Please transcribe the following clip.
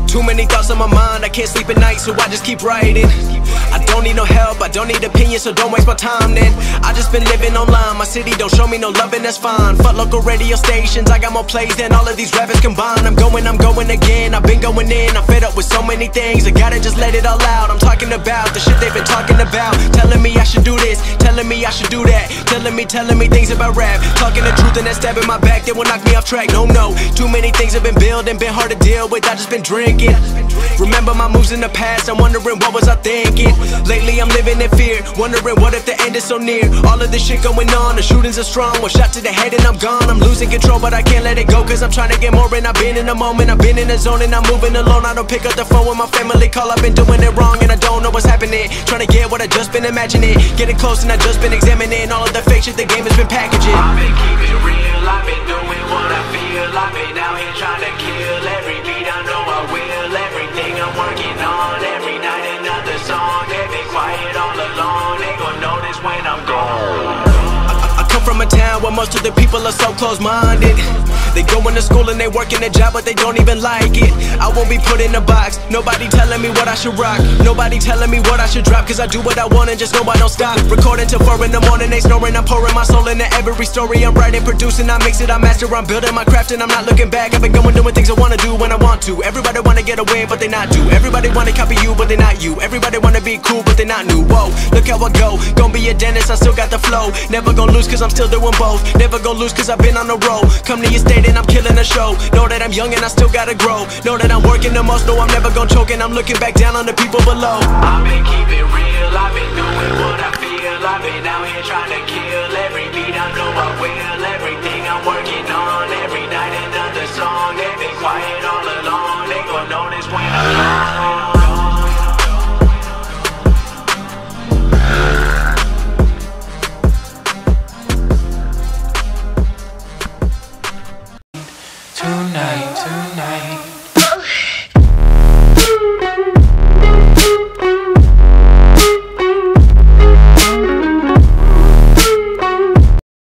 Too many thoughts on my mind, I can't sleep at night, so I just keep writing. I don't need no help, I don't need opinions, so don't waste my time then. I just been living online, my city don't show me no loving, that's fine. Fuck local radio stations, I got more plays than all of these rappers combined. I'm going again, I've been going in, I'm fed up with so many things, I gotta just let it all out. I'm talking about the shit they've been talking about, telling me I should do this, telling me I should do that, telling me things about rap, talking the truth and that stab in my back that will knock me off track. No, too many things have been building, been hard to deal with, I just been drinking. Remember my moves in the past, I'm wondering what was I thinking. Lately I'm living in fear, wondering what if the end is so near. All of this shit going on, the shootings are strong, one shot to the head and I'm gone. I'm losing control but I can't let it go, cause I'm trying to get more. And I've been in the moment, I've been in the zone, and I'm moving alone. I don't pick up the phone when my family call, I've been doing it wrong and I don't know what's happening. Trying to get what I just been imagining, getting close and I just been examining all of the fake shit the game has been packaging. I've been keeping real, I've been doing what I feel, I've been out here trying to kill every beat, I know I will. Everything I'm working on, every night another song. They've been quiet all along, they gon' notice when I'm gone. I come from a town where most of the people are so close-minded. They go into school and they work in a job but they don't even like it. I won't be put in a box, nobody telling me what I should rock, nobody telling me what I should drop, cause I do what I want and just know I don't stop. Recording till 4 in the morning, they snoring, I'm pouring my soul into every story. I'm writing, producing, I mix it, I master, I'm building my craft and I'm not looking back. I've been going doing things I wanna do when I want to. Everybody wanna get away but they not do. Everybody wanna copy you but they not you. Everybody wanna be cool but they not new. Whoa, look how I go, gonna be a dentist, I still got the flow. Never gonna lose cause I'm still doing both. Never gonna lose cause I've been on the road. Come to your state and I'm killing the show. Know that I'm young and I still gotta grow. Know that I'm working the most, know I'm never gonna choke, and I'm looking back down on the people below. I've been keeping real, I've been doing what I feel, I've been out here trying to kill every beat, I know I will.